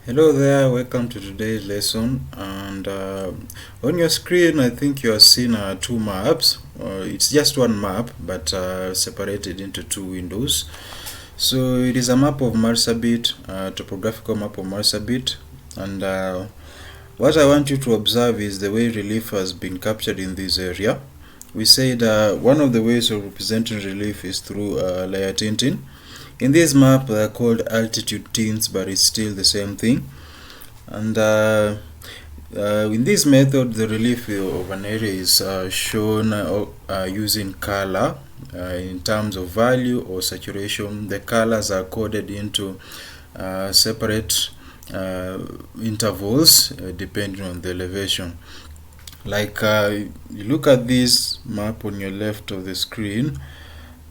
Hello there, welcome to today's lesson. And on your screen, I think you are seeing two maps. It's just one map, but separated into two windows. So it is a map of Marsabit, topographical map of Marsabit. And what I want you to observe is the way relief has been captured in this area. We said one of the ways of representing relief is through layer tinting. In this map, they are called altitude tints, but it's still the same thing. And in this method, the relief of an area is shown using color in terms of value or saturation. The colors are coded into separate intervals depending on the elevation. Like you look at this map on your left of the screen.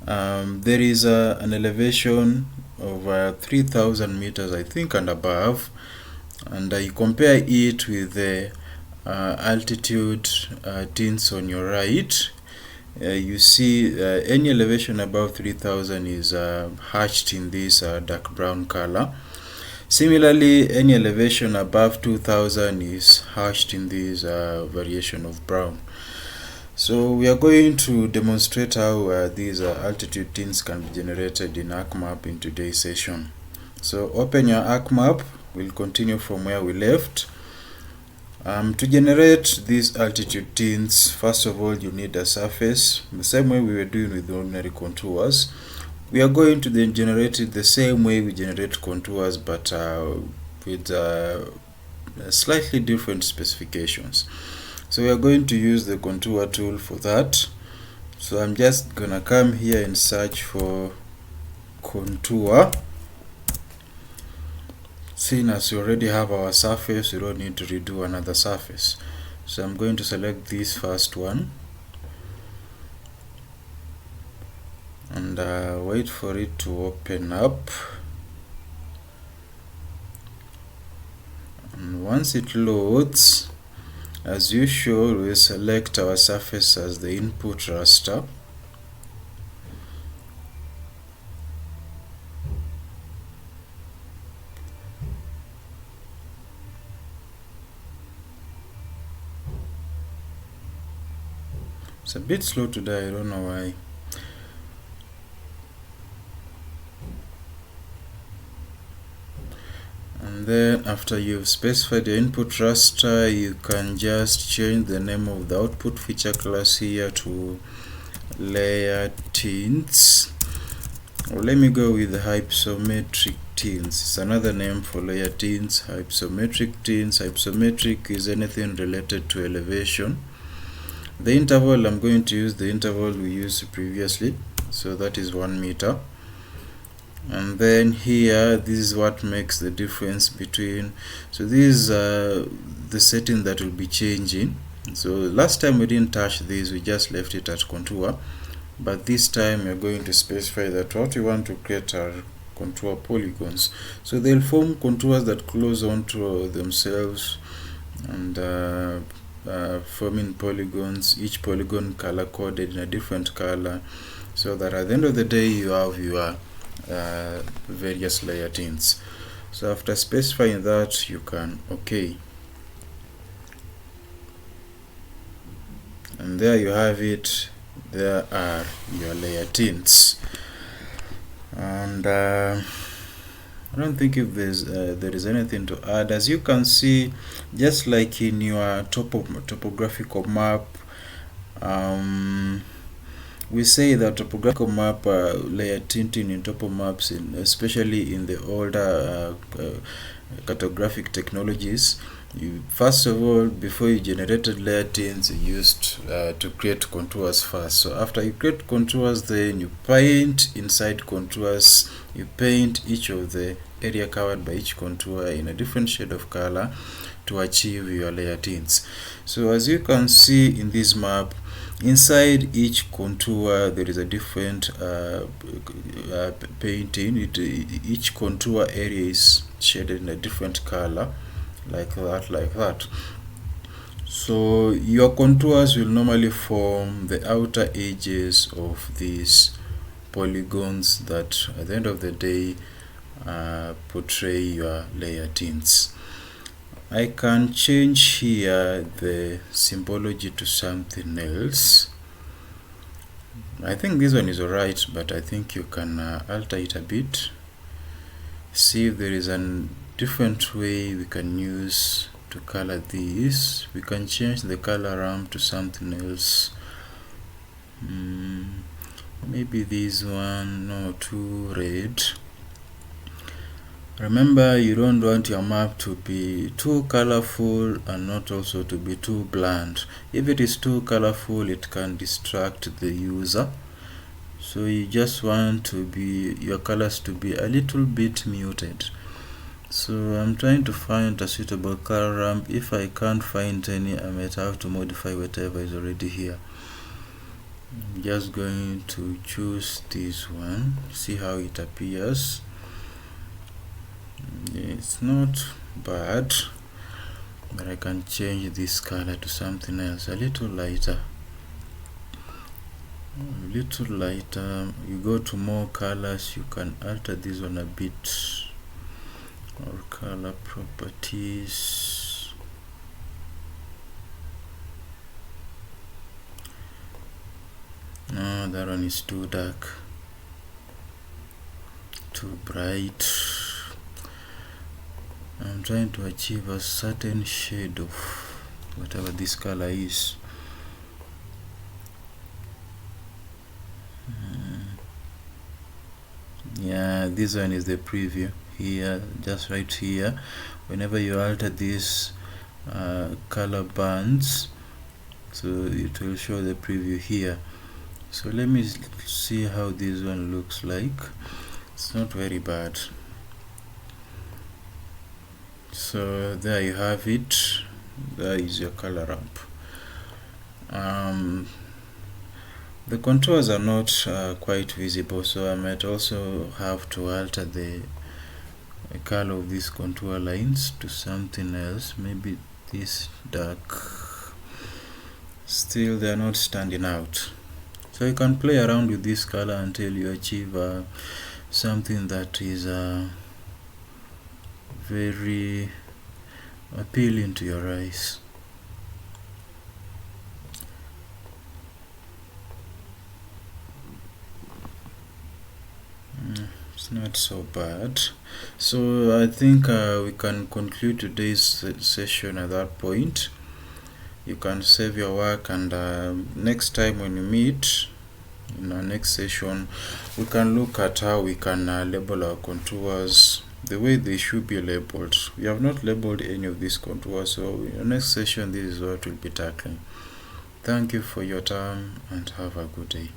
There is an elevation of 3,000 meters, I think, and above, and you compare it with the altitude tints on your right. You see any elevation above 3,000 is hatched in this dark brown color. Similarly, any elevation above 2,000 is hatched in this variation of brown. So we are going to demonstrate how these altitude tints can be generated in ArcMap in today's session. So open your ArcMap. We'll continue from where we left. To generate these altitude tints, first of all, you need a surface. The same way we were doing with the ordinary contours. We are going to then generate it the same way we generate contours, but with slightly different specifications. So we are going to use the contour tool for that. So I'm just gonna come here and search for contour. Seeing as we already have our surface, we don't need to redo another surface. So I'm going to select this first one and wait for it to open up. And once it loads, as usual, we select our surface as the input raster. It's a bit slow today, I don't know why. And then after you've specified the input raster, you can just change the name of the output feature class here to layer tints. Or let me go with the hypsometric tints. It's another name for layer tints, hypsometric tints. Hypsometric is anything related to elevation. The interval, I'm going to use the interval we used previously, so that is 1 meter. And then here, this is what makes the difference between, so this is the setting that will be changing. So last time we didn't touch this, we just left it at contour, but this time we're going to specify that what we want to create are contour polygons. So they'll form contours that close onto themselves and forming polygons, each polygon color coded in a different color, so that at the end of the day you have your various layer tints. So after specifying that, you can OK, and there you have it. There are your layer tints, and I don't think if there is anything to add. As you can see, just like in your topographical map, we say that topographical map layer tinting in topo maps, especially in the older cartographic technologies, first of all, before you generated layer tints, you used to create contours first. So after you create contours, then you paint inside contours. You paint each of the area covered by each contour in a different shade of color to achieve your layer tints. So as you can see in this map, inside each contour there is a different painting. Each contour area is shaded in a different color, like that. So your contours will normally form the outer edges of these polygons that at the end of the day portray your layer tints. I can change here the symbology to something else. I think this one is alright, but I think you can alter it a bit. See if there is a different way we can use to color this. We can change the color ramp to something else. Maybe this one, no, too red. Remember, you don't want your map to be too colorful and not also to be too bland. If it is too colorful, it can distract the user. So you just want your colors to be a little bit muted. So I'm trying to find a suitable color ramp. If I can't find any, I might have to modify whatever is already here. I'm just going to choose this one, see how it appears. It's not bad, but I can change this color to something else, a little lighter. You go to more colors, you can alter this one a bit, or color properties. No, that one is too dark, too bright. I'm trying to achieve a certain shade of whatever this color is. Yeah, this one is the preview here, just right here. Whenever you alter these color bands, so it will show the preview here. So let me see how this one looks like. It's not very bad. So there you have it. There is your color ramp. The contours are not quite visible, so I might also have to alter the color of these contour lines to something else, maybe this dark. Still, they are not standing out. So you can play around with this color until you achieve something that is very appealing to your eyes. It's not so bad. So I think we can conclude today's session at that point. You can save your work, and next time when we meet in our next session, we can look at how we can label our contours the way they should be labeled. We have not labeled any of these contours, so in the next session this is what we'll be tackling. Thank you for your time and have a good day.